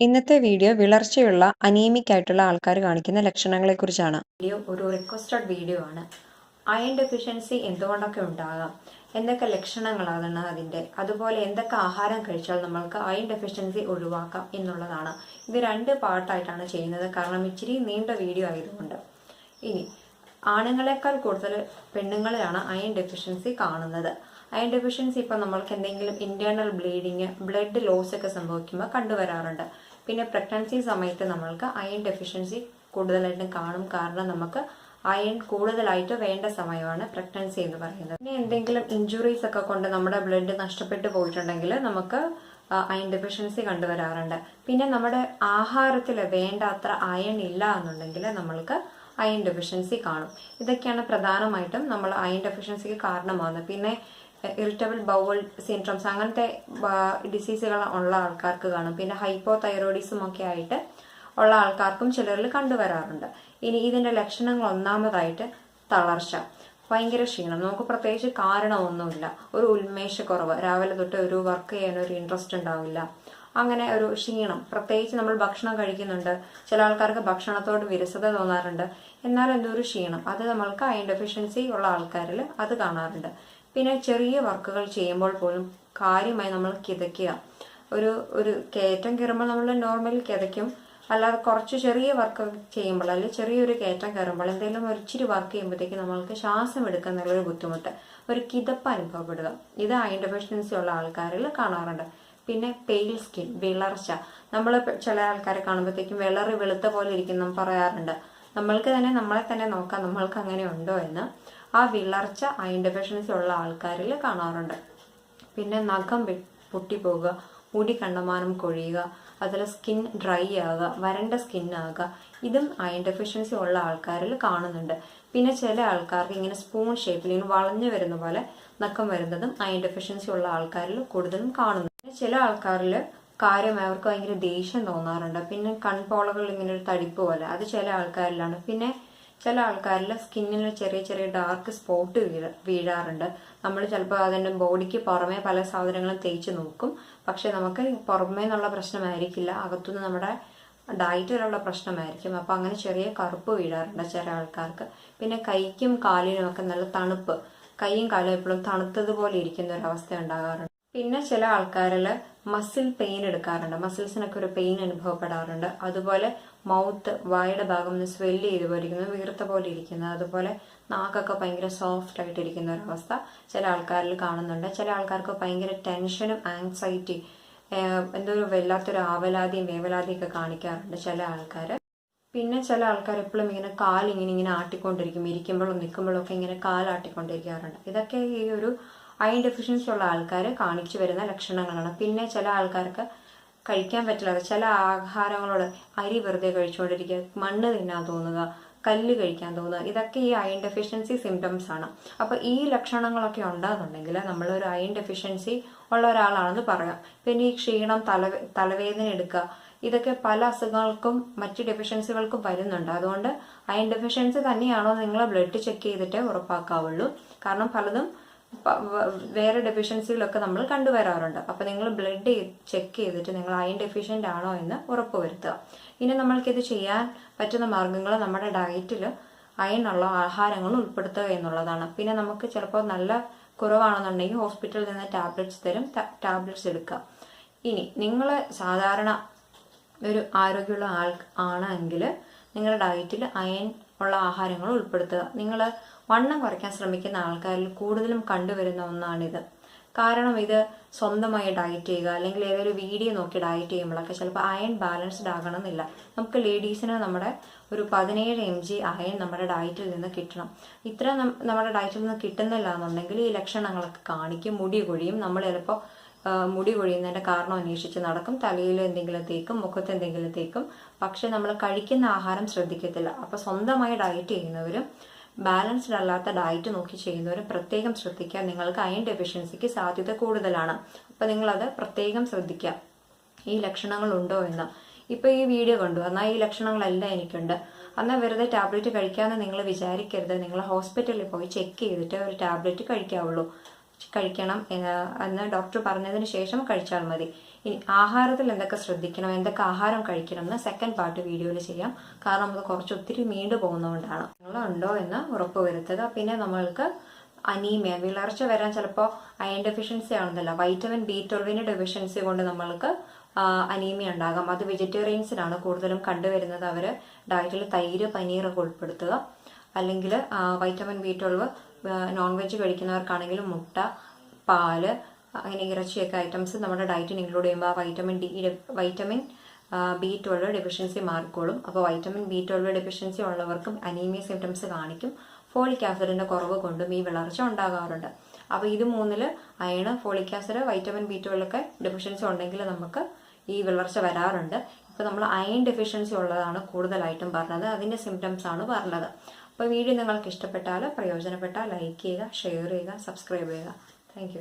ഇന്നത്തെ video വിളർച്ചയുള്ള anaemic ആയിട്ടുള്ള ആൾക്കാർ കാണിക്കുന്ന ലക്ഷണങ്ങളെക്കുറിച്ചാണ്. വീഡിയോ ഒരു റിക്വസ്റ്റഡ് വീഡിയോ ആണ്. അയൺ ഡെഫിഷ്യൻസി എന്തുകൊണ്ടൊക്കെ ഉണ്ടാകാം, എന്തൊക്കെ ലക്ഷണങ്ങളാണ് അതിൻ്റെ, അതുപോലെ എന്തൊക്കെ ആഹാരം കഴിച്ചാൽ നമ്മൾക്ക് അയൺ ഡെഫിഷ്യൻസി ഒഴിവാക്കാം എന്നുള്ളതാണ്. ഇത് 2 പാർട്ടായിട്ടാണ് ചെയ്യുന്നത്, കാരണം ഇച്ചിരി നീണ്ട വീഡിയോ ആയതുകൊണ്ട്. ഇനി ആണുങ്ങളെക്കാൾ കൂടുതൽ പെണ്ണുങ്ങളിലാണ് അയൺ ഡെഫിഷ്യൻസി കാണുന്നത്. അയൺ ഡെഫിഷ്യൻസി ഇപ്പം നമ്മൾക്ക് എന്തെങ്കിലും ഇന്റേണൽ ബ്ലീഡിങ്, ബ്ലഡ് ലോസ് ഒക്കെ സംഭവിക്കുമ്പോൾ കണ്ടുവരാറുണ്ട്. പിന്നെ പ്രഗ്നൻസി സമയത്ത് നമ്മൾക്ക് അയൺ ഡെഫിഷ്യൻസി കൂടുതലായിട്ടും കാണും, കാരണം നമുക്ക് അയൺ കൂടുതലായിട്ട് വേണ്ട സമയമാണ് പ്രഗ്നൻസി എന്ന് പറയുന്നത്. പിന്നെ എന്തെങ്കിലും ഇഞ്ചുറീസ് ഒക്കെ കൊണ്ട് നമ്മുടെ ബ്ലഡ് നഷ്ടപ്പെട്ടു പോയിട്ടുണ്ടെങ്കിൽ നമുക്ക് അയൺ ഡെഫിഷ്യൻസി കണ്ടുവരാറുണ്ട്. പിന്നെ നമ്മുടെ ആഹാരത്തിൽ വേണ്ടത്ര അയൺ ഇല്ല എന്നുണ്ടെങ്കിൽ നമ്മൾക്ക് അയൺ ഡെഫിഷ്യൻസി കാണും. ഇതൊക്കെയാണ് പ്രധാനമായിട്ടും നമ്മൾ അയൺ ഡെഫിഷ്യൻസിക്ക് കാരണമാകുന്നത്. പിന്നെ ഇറിറ്റബിൾ ബൗൾ സിൻഡ്രോംസ് അങ്ങനത്തെ ഡിസീസുകൾ ഉള്ള ആൾക്കാർക്ക് കാണും. പിന്നെ ഹൈപ്പോ തൈറോയിഡിസം ഒക്കെ ആയിട്ട് ഉള്ള ആൾക്കാർക്കും ചിലരിൽ കണ്ടുവരാറുണ്ട്. ഇനി ഇതിന്റെ ലക്ഷണങ്ങൾ ഒന്നാമതായിട്ട് തളർച്ച, ഭയങ്കര ക്ഷീണം, നമുക്ക് പ്രത്യേകിച്ച് കാരണമൊന്നുമില്ല, ഒരു ഉന്മേഷക്കുറവ്, രാവിലെ തൊട്ട് ഒരു വർക്ക് ചെയ്യാൻ ഒരു ഇൻട്രസ്റ്റ് ഉണ്ടാവില്ല, അങ്ങനെ ഒരു ക്ഷീണം. പ്രത്യേകിച്ച് നമ്മൾ ഭക്ഷണം കഴിക്കുന്നുണ്ട്, ചില ആൾക്കാർക്ക് ഭക്ഷണത്തോട് വിരസത തോന്നാറുണ്ട്, എന്നാലും എന്തോ ഒരു ക്ഷീണം, അത് നമ്മൾക്ക് അയൺ ഡെഫിഷ്യൻസി ഉള്ള ആൾക്കാരിൽ അത് കാണാറുണ്ട്. പിന്നെ ചെറിയ വർക്കുകൾ ചെയ്യുമ്പോൾ പോലും കാര്യമായി നമ്മൾ കിതയ്ക്കുക, ഒരു കയറ്റം കയറുമ്പോൾ നമ്മൾ നോർമലി കിതയ്ക്കും, അല്ലാതെ കുറച്ച് ചെറിയ വർക്ക് ചെയ്യുമ്പോൾ അല്ലെങ്കിൽ ചെറിയൊരു കയറ്റം കയറുമ്പോൾ എന്തെങ്കിലും ഒരു ഇച്ചിരി വർക്ക് ചെയ്യുമ്പോഴത്തേക്ക് നമ്മൾക്ക് ശ്വാസം എടുക്കുന്നുള്ളൊരു ബുദ്ധിമുട്ട്, ഒരു കിതപ്പ് അനുഭവപ്പെടുക, ഇത് അയൺ ഡെഫിഷ്യൻസി ഉള്ള ആൾക്കാരിൽ കാണാറുണ്ട്. പിന്നെ പെയിൽ സ്കിൻ, വിളർച്ച, നമ്മൾ ചില ആൾക്കാരെ കാണുമ്പോഴത്തേക്കും വെളുത്ത പോലെ ഇരിക്കുന്നു പറയാറുണ്ട്. നമ്മൾക്ക് തന്നെ നമ്മളെ തന്നെ നോക്കാം നമ്മൾക്ക് അങ്ങനെ ഉണ്ടോ എന്ന്. ആ വിളർച്ച അയൺ ഡെഫിഷ്യൻസി ഉള്ള ആൾക്കാരിൽ കാണാറുണ്ട്. പിന്നെ നഖം പൊട്ടിപ്പോവുക, മുടി കണ്ടമാനം കൊഴിയുക, അതുപോലെ സ്കിൻ ഡ്രൈ ആകുക, വരണ്ട സ്കിൻ ആകുക, ഇതും അയൺ ഡെഫിഷ്യൻസി ഉള്ള ആൾക്കാരിൽ കാണുന്നുണ്ട്. പിന്നെ ചില ആൾക്കാർക്ക് ഇങ്ങനെ സ്പൂൺ ഷേപ്പിൽ ഇങ്ങനെ വളഞ്ഞു വരുന്ന പോലെ നഖം വരുന്നതും അയൺ ഡെഫിഷ്യൻസി ഉള്ള ആൾക്കാരിൽ കൂടുതലും കാണുന്നുണ്ട്. ചില ആൾക്കാരിൽ കാര്യമായി അവർക്ക് ഭയങ്കര ദേഷ്യം തോന്നാറുണ്ട്. പിന്നെ കൺപോളകൾ ഇങ്ങനെ ഒരു തടിപ്പ് പോലെ, അത് ചില ആൾക്കാരിലാണ്. പിന്നെ ചില ആൾക്കാരിൽ സ്കിന്നിൽ ചെറിയ ചെറിയ ഡാർക്ക് സ്പോട്ട് വീഴാറുണ്ട്. നമ്മൾ ചിലപ്പോൾ അതിൻ്റെ ബോഡിക്ക് പുറമേ പല സാധനങ്ങളും തേച്ച് നോക്കും, പക്ഷെ നമുക്ക് പുറമേ നിന്നുള്ള പ്രശ്നമായിരിക്കില്ല, അകത്തുനിന്ന് നമ്മുടെ ഡയറ്റിലുള്ള പ്രശ്നമായിരിക്കും. അപ്പോൾ അങ്ങനെ ചെറിയ കറുപ്പ് വീഴാറുണ്ട് ചില ആൾക്കാർക്ക്. പിന്നെ കൈക്കും കാലിനും ഒക്കെ നല്ല തണുപ്പ്, കൈയും കാലും എപ്പോഴും തണുത്തതുപോലെ ഇരിക്കുന്ന ഒരു അവസ്ഥ ഉണ്ടാകാറുണ്ട്. പിന്നെ ചില ആൾക്കാരിൽ മസിൽ പെയിൻ എടുക്കാറുണ്ട്, മസിൽസിനൊക്കെ ഒരു പെയിൻ അനുഭവപ്പെടാറുണ്ട്. അതുപോലെ മൗത്ത്, വായുടെ ഭാഗം ഒന്ന് സ്വെല്ല് ചെയ്ത് പോയിരിക്കുന്നത്, വീർത്ത പോലെ ഇരിക്കുന്നത്, അതുപോലെ നാക്കൊക്കെ ഭയങ്കര സോഫ്റ്റ് ആയിട്ടിരിക്കുന്ന ഒരവസ്ഥ ചില ആൾക്കാരിൽ കാണുന്നുണ്ട്. ചില ആൾക്കാർക്ക് ഭയങ്കര ടെൻഷനും ആങ്സൈറ്റി, എന്തോ ഒരു വല്ലാത്തൊരു ആവലാതിയും വേവലാതിയും ഒക്കെ കാണിക്കാറുണ്ട് ചില ആൾക്കാർ. പിന്നെ ചില ആൾക്കാർ എപ്പോഴും ഇങ്ങനെ കാലിങ്ങനെ ആട്ടിക്കൊണ്ടിരിക്കും, ഇരിക്കുമ്പോഴും നിൽക്കുമ്പോഴും ഒക്കെ ഇങ്ങനെ കാലാട്ടിക്കൊണ്ടിരിക്കാറുണ്ട്. ഇതൊക്കെ ഈ ഒരു അയൺ ഡെഫിഷ്യൻസി ഉള്ള ആൾക്കാർ കാണിച്ചു വരുന്ന ലക്ഷണങ്ങളാണ്. പിന്നെ ചില ആൾക്കാർക്ക് കഴിക്കാൻ പറ്റില്ല, ചില ആഹാരങ്ങളോട് അരി വെറുതെ കഴിച്ചുകൊണ്ടിരിക്കുക, മണ്ണ് തിന്നാൻ തോന്നുക, കല്ല് കഴിക്കാൻ തോന്നുക, ഇതൊക്കെ ഈ അയൺ ഡെഫിഷ്യൻസി സിംറ്റംസ് ആണ്. അപ്പോൾ ഈ ലക്ഷണങ്ങളൊക്കെ ഉണ്ടാകുന്നുണ്ടെങ്കിൽ നമ്മളൊരു അയൺ ഡെഫിഷ്യൻസി ഉള്ള ഒരാളാണെന്ന് പറയാം. പിന്നെ ഈ ക്ഷീണം, തലവേദന എടുക്കുക, ഇതൊക്കെ പല അസുഖങ്ങൾക്കും മറ്റ് ഡെഫിഷ്യൻസികൾക്കും വരുന്നുണ്ട്. അതുകൊണ്ട് അയൺ ഡെഫിഷ്യൻസി തന്നെയാണോ നിങ്ങൾ ബ്ലഡ് ചെക്ക് ചെയ്തിട്ടേ ഉറപ്പാക്കാവുള്ളൂ, കാരണം പലതും വേറെ ഡെഫിഷ്യൻസികളൊക്കെ നമ്മൾ കണ്ടുവരാറുണ്ട്. അപ്പോൾ നിങ്ങൾ ബ്ലഡ് ചെക്ക് ചെയ്തിട്ട് നിങ്ങൾ അയൺ ഡെഫിഷ്യൻ്റ് ആണോ എന്ന് ഉറപ്പുവരുത്തുക. ഇനി നമ്മൾക്കിത് ചെയ്യാൻ പറ്റുന്ന മാർഗങ്ങൾ നമ്മുടെ ഡയറ്റിൽ അയൺ ഉള്ള ആഹാരങ്ങൾ ഉൾപ്പെടുത്തുക എന്നുള്ളതാണ്. പിന്നെ നമുക്ക് ചിലപ്പോൾ നല്ല കുറവാണെന്നുണ്ടെങ്കിൽ ഹോസ്പിറ്റലിൽ നിന്ന് ടാബ്ലറ്റ്സ് തരും, ടാബ്ലറ്റ്സ് എടുക്കുക. ഇനി നിങ്ങൾ സാധാരണ ഒരു ആരോഗ്യമുള്ള ആണെങ്കിൽ നിങ്ങളുടെ ഡയറ്റിൽ അയൺ ഉള്ള ആഹാരങ്ങൾ ഉൾപ്പെടുത്തുക. നിങ്ങൾ വണ്ണം കുറയ്ക്കാൻ ശ്രമിക്കുന്ന ആൾക്കാരിൽ കൂടുതലും കണ്ടുവരുന്ന ഒന്നാണിത്. കാരണം ഇത് സ്വന്തമായി ഡയറ്റ് ചെയ്യുക അല്ലെങ്കിൽ ഏതൊരു വീഡിയോ നോക്കി ഡയറ്റ് ചെയ്യുമ്പോഴൊക്കെ ചിലപ്പോൾ അയൺ ബാലൻസ്ഡ് ആകണമെന്നില്ല. നമുക്ക് ലേഡീസിന് നമ്മുടെ ഒരു 17 mg അയൺ നമ്മുടെ ഡയറ്റിൽ നിന്ന് കിട്ടണം. ഇത്ര നമ്മുടെ ഡയറ്റിൽ നിന്ന് കിട്ടുന്നില്ല എന്നുണ്ടെങ്കിൽ ഈ ലക്ഷണങ്ങളൊക്കെ കാണിക്കും. മുടി കൊഴിയും, നമ്മൾ ചിലപ്പോൾ മുടി കൊഴിയുന്നതിൻ്റെ കാരണം അന്വേഷിച്ച് നടക്കും, തലയിൽ എന്തെങ്കിലും തേക്കും, മുഖത്ത് എന്തെങ്കിലും തേക്കും, പക്ഷെ നമ്മൾ കഴിക്കുന്ന ആഹാരം ശ്രദ്ധിക്കത്തില്ല. അപ്പോൾ സ്വന്തമായി ഡയറ്റ് ചെയ്യുന്നവരും ബാലൻസ്ഡ് അല്ലാത്ത ഡയറ്റ് നോക്കി ചെയ്യുന്നവരും പ്രത്യേകം ശ്രദ്ധിക്കുക, നിങ്ങൾക്ക് അയൺ ഡെഫിഷ്യൻസിക്ക് സാധ്യത കൂടുതലാണ്. അപ്പോൾ നിങ്ങളത് പ്രത്യേകം ശ്രദ്ധിക്കുക, ഈ ലക്ഷണങ്ങൾ ഉണ്ടോ എന്ന്. ഇപ്പോൾ ഈ വീഡിയോ കണ്ടു, എന്നാൽ ഈ ലക്ഷണങ്ങളെല്ലാം എനിക്കുണ്ട്, എന്നാൽ വെറുതെ ടാബ്ലറ്റ് കഴിക്കാമെന്ന് നിങ്ങൾ വിചാരിക്കരുത്. നിങ്ങൾ ഹോസ്പിറ്റലിൽ പോയി ചെക്ക് ചെയ്തിട്ട് ഒരു ടാബ്ലറ്റ് കഴിക്കാവുള്ളൂ, കഴിക്കണം എന്ന് ഡോക്ടർ പറഞ്ഞതിന് ശേഷം കഴിച്ചാൽ മതി. ഇനി ആഹാരത്തിൽ എന്തൊക്കെ ശ്രദ്ധിക്കണം, എന്തൊക്കെ ആഹാരം കഴിക്കണം എന്ന് സെക്കൻഡ് പാർട്ട് വീഡിയോയിൽ ചെയ്യാം. കാരണം നമുക്ക് ഒത്തിരി നീണ്ടു പോകുന്നതുകൊണ്ടാണ്. ഉണ്ടോ എന്ന് ഉറപ്പുവരുത്തുക. പിന്നെ നമ്മൾക്ക് അനീമിയ, വിളർച്ച വരാൻ ചിലപ്പോൾ അയൺ ഡെഫിഷ്യൻസി ആണെന്നല്ല, വൈറ്റമിൻ B12 ഡെഫിഷ്യൻസി കൊണ്ട് നമ്മൾക്ക് അനീമിയ ഉണ്ടാകാം. അത് വെജിറ്റേറിയൻസിനാണ് കൂടുതലും കണ്ടുവരുന്നത്. അവർ ഡയറ്റിൽ തൈര്, പനീറൊക്കെ ഉൾപ്പെടുത്തുക. അല്ലെങ്കിൽ വൈറ്റമിൻ B12 നോൺ വെജ് കഴിക്കുന്നവർക്കാണെങ്കിലും മുട്ട, പാല്, അങ്ങനെ ഇറച്ചിയൊക്കെ ഐറ്റംസ് നമ്മുടെ ഡയറ്റിന് ഇൻക്ലൂഡ് ചെയ്യുമ്പോൾ വൈറ്റമിൻ B12 ഡെഫിഷ്യൻസി മാറിക്കോളും. അപ്പോൾ വൈറ്റമിൻ B12 ഡെഫിഷ്യൻസി ഉള്ളവർക്കും അനീമിയ സിംറ്റംസ് കാണിക്കും. ഫോളിക് ആസിഡിന്റെ കുറവ് കൊണ്ടും ഈ വിളർച്ച ഉണ്ടാകാറുണ്ട്. അപ്പോൾ ഇത് മൂന്നിൽ iron, folic acid, vitamin B12 ഒക്കെ ഡെഫിഷ്യൻസി ഉണ്ടെങ്കിൽ നമുക്ക് ഈ വിളർച്ച വരാറുണ്ട്. ഇപ്പോൾ നമ്മൾ അയൺ ഡെഫിഷ്യൻസി ഉള്ളതാണ് കൂടുതലായിട്ടും പറഞ്ഞത്, അതിന്റെ സിംറ്റംസ് ആണ് പറഞ്ഞത്. അപ്പോൾ വീഡിയോ നിങ്ങൾക്ക് ഇഷ്ടപ്പെട്ടാൽ, പ്രയോജനപ്പെട്ടാൽ ലൈക്ക് ചെയ്യുക, ഷെയർ ചെയ്യുക, സബ്സ്ക്രൈബ് ചെയ്യുക. താങ്ക്